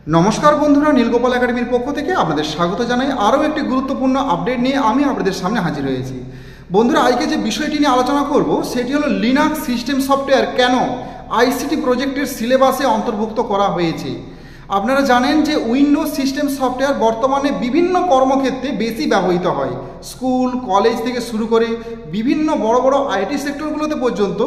नमस्कार बंधुरा नीलगोपाल एकाडेमिर पक्ष থেকে আপনাদের স্বাগত জানাই আরও একটি গুরুত্বপূর্ণ আপডেট নিয়ে আমি আপনাদের সামনে হাজির হয়েছি। বন্ধুরা আজকে যে বিষয়টি নিয়ে আলোচনা করব সেটি হলো লিনাক্স সিস্টেম সফটওয়্যার কেন আইসিটি প্রজেক্টের সিলেবাসে অন্তর্ভুক্ত করা হয়েছে। আপনারা জানেন যে উইন্ডোজ সিস্টেম সফটওয়্যার বর্তমানে বিভিন্ন কর্মক্ষেত্রে বেশি ব্যবহৃত হয়। স্কুল কলেজ থেকে শুরু করে বিভিন্ন বড় বড় আইটি সেক্টরগুলোতে পর্যন্ত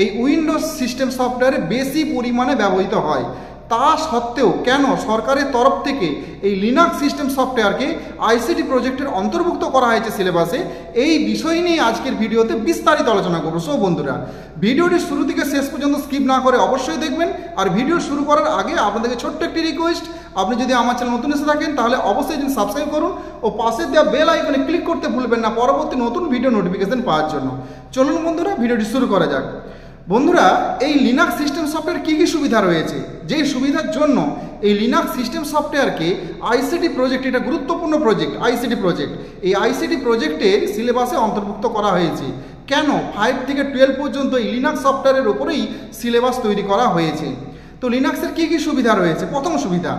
এই উইন্ডোজ সিস্টেম সফটওয়্যারে বেশি পরিমাণে ব্যবহৃত হয়। তা সত্ত্বেও কেন সরকারের তরফ থেকে এই লিনাক্স সিস্টেম সফটওয়্যারকে আইসিটি প্রজেক্টের অন্তর্ভুক্ত করা হয়েছে সিলেবাসে, এই বিষয় নিয়ে আজকের ভিডিওতে বিস্তারিত আলোচনা করব। সো বন্ধুরা ভিডিওটি শুরু থেকে শেষ পর্যন্ত স্কিপ না করে অবশ্যই দেখবেন। আর ভিডিও শুরু করার আগে আপনাদেরকে ছোট্ট একটি রিকোয়েস্ট, আপনি যদি আমার চ্যানেল নতুন এসে থাকেন তাহলে অবশ্যই সাবস্ক্রাইব করুন ও পাশে দেওয়া বেল আইকনে ক্লিক করতে ভুলবেন না পরবর্তী নতুন ভিডিও নোটিফিকেশন পাওয়ার জন্য। চলুন বন্ধুরা ভিডিওটি শুরু করা যাক। বন্ধুরা এই লিনাক্স সিস্টেম সফটওয়্যার কী কী সুবিধা রয়েছে, যেই সুবিধার জন্য এই লিনাক্স সিস্টেম সফটওয়্যারকে আইসিটি প্রজেক্ট, এটা গুরুত্বপূর্ণ প্রজেক্ট আইসিটি প্রজেক্ট, এই আইসিটি প্রজেক্টের সিলেবাসে অন্তর্ভুক্ত করা হয়েছে। কেন 5 থেকে 12 পর্যন্ত এই লিনাক্স সফটওয়্যারের ওপরেই সিলেবাস তৈরি করা হয়েছে। তো লিনাক্সের কী কী সুবিধা রয়েছে? প্রথম সুবিধা,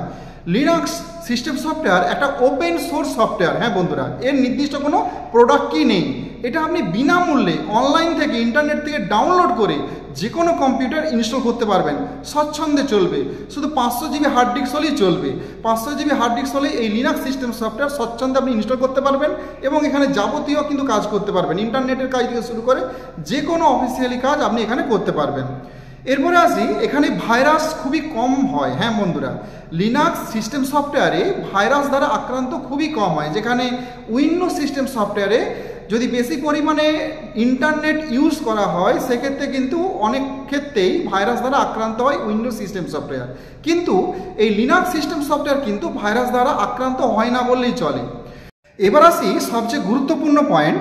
লিনাক্স সিস্টেম সফটওয়্যার একটা ওপেন সোর্স সফটওয়্যার। হ্যাঁ বন্ধুরা, এর নির্দিষ্ট কোনো প্রোডাক্ট কি নেই, এটা আপনি বিনামূল্যে অনলাইন থেকে ইন্টারনেট থেকে ডাউনলোড করে যে কোনো কম্পিউটার ইনস্টল করতে পারবেন, স্বচ্ছন্দে চলবে। শুধু 500 জিবি হার্ড ডিস্ক হলেই চলবে। 500 জিবি হার্ড ডিস্ক হলেই এই লিনাক্স সিস্টেম সফটওয়্যার স্বচ্ছন্দে আপনি ইনস্টল করতে পারবেন এবং এখানে যাবতীয় কিন্তু কাজ করতে পারবেন। ইন্টারনেটের কাজ থেকে শুরু করে যে কোনো অফিসিয়ালি কাজ আপনি এখানে করতে পারবেন। এরপরে আসি, এখানে ভাইরাস খুবই কম হয়। হ্যাঁ বন্ধুরা, লিনাক্স সিস্টেম সফটওয়্যারে ভাইরাস দ্বারা আক্রান্ত খুবই কম হয়, যেখানে উইন্ডোজ সিস্টেম সফটওয়্যারে যদি বেশি পরিমাণে ইন্টারনেট ইউজ করা হয় সেক্ষেত্রে কিন্তু অনেক ক্ষেত্রেই ভাইরাস দ্বারা আক্রান্ত হয় উইন্ডোজ সিস্টেম সফটওয়্যার। কিন্তু এই লিনাক্স সিস্টেম সফটওয়্যার কিন্তু ভাইরাস দ্বারা আক্রান্ত হয় না বললেই চলে। এবার আসি সবচেয়ে গুরুত্বপূর্ণ পয়েন্ট,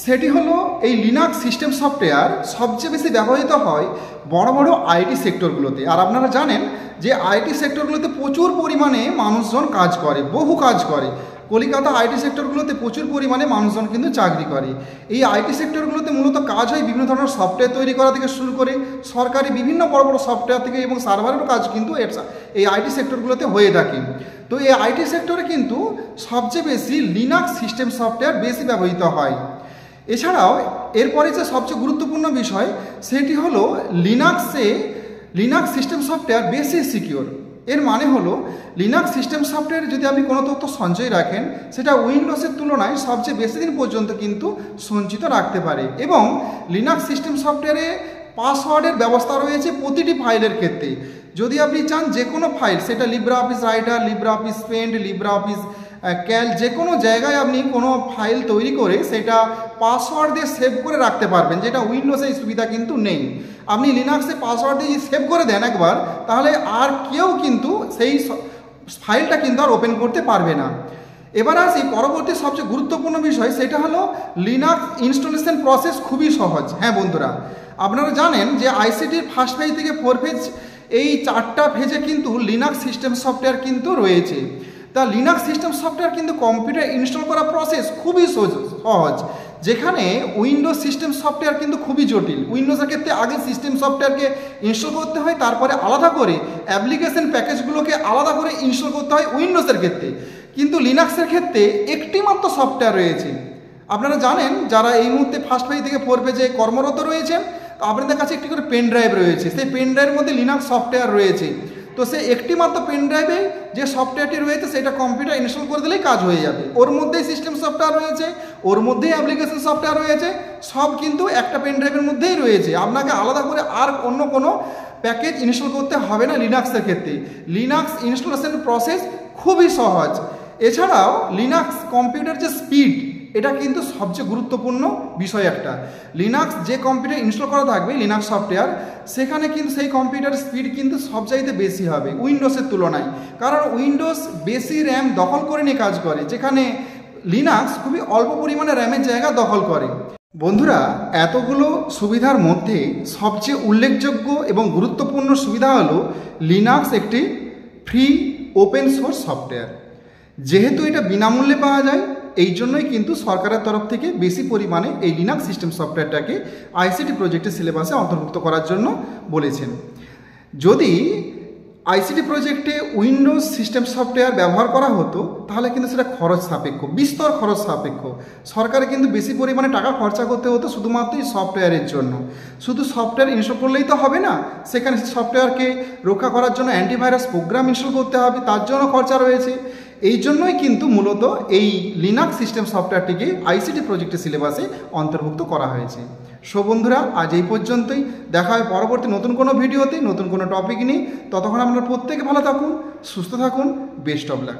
সেটি হলো এই লিনাক্স সিস্টেম সফটওয়্যার সবচেয়ে বেশি ব্যবহৃত হয় বড় বড় আইটি সেক্টরগুলোতে। আর আপনারা জানেন যে আইটি সেক্টরগুলোতে প্রচুর পরিমাণে মানুষজন কাজ করে, বহু কাজ করে। কলকাতা আইটি সেক্টরগুলোতে প্রচুর পরিমাণে মানুষজন কিন্তু চাকরি করে। এই আইটি সেক্টরগুলোতে মূলত কাজ হয় বিভিন্ন ধরনের সফটওয়্যার তৈরি করা থেকে শুরু করে সরকারি বিভিন্ন বড় বড় সফটওয়্যার থেকে এবং সার্ভারেরও কাজ কিন্তু এই আইটি সেক্টরগুলোতে হয়ে থাকে। তো এই আইটি সেক্টরে কিন্তু সবচেয়ে বেশি লিনাক্স সিস্টেম সফটওয়্যার বেশি ব্যবহৃত হয়। এছাড়াও এরপরে যে সবচেয়ে গুরুত্বপূর্ণ বিষয় সেটি হলো লিনাক্স সিস্টেম সফটওয়্যার বেশি সিকিউর। এর মানে হলো লিনাক্স সিস্টেম সফটওয়্যারে যদি আপনি কোনো তথ্য সঞ্চয় রাখেন সেটা উইন্ডোজের তুলনায় সবচেয়ে বেশি দিন পর্যন্ত কিন্তু সঞ্চিত রাখতে পারে। এবং লিনাক্স সিস্টেম সফটওয়্যারে পাসওয়ার্ডের ব্যবস্থা রয়েছে প্রতিটি ফাইলের ক্ষেত্রে। যদি আপনি চান যে কোনো ফাইল, সেটা LibreOffice Writer, LibreOffice Paint, LibreOffice Calc, যে কোনো জায়গায় আপনি কোনো ফাইল তৈরি করে সেটা পাসওয়ার্ড দিয়ে সেভ করে রাখতে পারবেন, যেটা উইন্ডোজে এই সুবিধা কিন্তু নেই। আপনি লিনাক্সে পাসওয়ার্ড দিয়ে সেভ করে দেন একবার, তাহলে আর কেউ কিন্তু সেই ফাইলটা কিন্তু আর ওপেন করতে পারবে না। এবার আসি পরবর্তী সবচেয়ে গুরুত্বপূর্ণ বিষয়, সেটা হলো লিনাক্স ইনস্টলেশন প্রসেস খুবই সহজ। হ্যাঁ বন্ধুরা, আপনারা জানেন যে আইসিটির ফার্স্ট ফেজ থেকে 4 ফেজ, এই 4টা ফেজে কিন্তু লিনাক্স সিস্টেম সফটওয়্যার কিন্তু রয়েছে। তা লিনাক্স সিস্টেম সফটওয়্যার কিন্তু কম্পিউটার ইনস্টল করা প্রসেস খুবই সহজ, যেখানে উইন্ডোজ সিস্টেম সফটওয়্যার কিন্তু খুবই জটিল। উইন্ডোজের ক্ষেত্রে আগে সিস্টেম সফটওয়্যারকে ইনস্টল করতে হয়, তারপরে আলাদা করে অ্যাপ্লিকেশন প্যাকেজগুলোকে আলাদা করে ইনস্টল করতে হয় উইন্ডোজের ক্ষেত্রে। কিন্তু লিনাক্সের ক্ষেত্রে একটি মাত্র সফটওয়্যার রয়েছে। আপনারা জানেন যারা এই মুহূর্তে ফার্স্ট পেজ থেকে 4 পেজে কর্মরত রয়েছেন, আপনাদের কাছে একটি করে পেন ড্রাইভ রয়েছে, সেই পেন ড্রাইভের মধ্যে লিনাক্স সফটওয়্যার রয়েছে। তো সে একটি মাত্র পেন ড্রাইভে যে সফটওয়্যারটি রয়েছে সেটা কম্পিউটার ইনস্টল করে দিলেই কাজ হয়ে যাবে। ওর মধ্যেই সিস্টেম সফটওয়্যার রয়েছে, ওর মধ্যেই অ্যাপ্লিকেশন সফটওয়্যার রয়েছে, সব কিন্তু একটা পেন ড্রাইভের মধ্যেই রয়েছে। আপনাকে আলাদা করে আর অন্য কোনো প্যাকেজ ইনস্টল করতে হবে না লিনাক্সের ক্ষেত্রে। লিনাক্স ইনস্টলেশন প্রসেস খুবই সহজ। এছাড়াও লিনাক্স কম্পিউটার যে স্পিড, এটা কিন্তু সবচেয়ে গুরুত্বপূর্ণ বিষয় একটা। লিনাক্স যে কম্পিউটার ইনস্টল করা থাকবে লিনাক্স সফটওয়্যার, সেখানে কিন্তু সেই কম্পিউটার স্পিড কিন্তু সবচাইতে বেশি হবে উইন্ডোজের তুলনায়। কারণ উইন্ডোজ বেশি র্যাম দখল করে নিয়ে কাজ করে, যেখানে লিনাক্স খুবই অল্প পরিমাণে র্যামের জায়গা দখল করে। বন্ধুরা এতগুলো সুবিধার মধ্যে সবচেয়ে উল্লেখযোগ্য এবং গুরুত্বপূর্ণ সুবিধা হলো লিনাক্স একটি ফ্রি ওপেন সোর্স সফটওয়্যার। যেহেতু এটা বিনামূল্যে পাওয়া যায়, এই জন্যই কিন্তু সরকারের তরফ থেকে বেশি পরিমাণে এই লিনাক্স সিস্টেম সফটওয়্যারটাকে আইসিটি প্রজেক্টের সিলেবাসে অন্তর্ভুক্ত করার জন্য বলেছেন। যদি আইসিটি প্রজেক্টে উইন্ডোজ সিস্টেম সফটওয়্যার ব্যবহার করা হতো, তাহলে কিন্তু সেটা খরচ সাপেক্ষ, বিস্তর খরচ সাপেক্ষ। সরকারে কিন্তু বেশি পরিমাণে টাকা খরচা করতে হতো শুধুমাত্র এই সফটওয়্যারের জন্য। শুধু সফটওয়্যার ইনস্টল করলেই তো হবে না, সেখানে সফটওয়্যারকে রক্ষা করার জন্য অ্যান্টিভাইরাস প্রোগ্রাম ইনস্টল করতে হবে, তার জন্য খরচা রয়েছে। এই জন্যই কিন্তু মূলত এই লিনাক্স সিস্টেম সফটওয়্যারটিকে আইসিটি প্রজেক্টের সিলেবাসে অন্তর্ভুক্ত করা হয়েছে। সো বন্ধুরা, আজ এই পর্যন্তই। দেখা হয় পরবর্তী নতুন কোনো ভিডিওতে নতুন কোনো টপিক নিয়ে। ততক্ষণ আপনারা প্রত্যেকে ভালো থাকুন, সুস্থ থাকুন। Best of luck.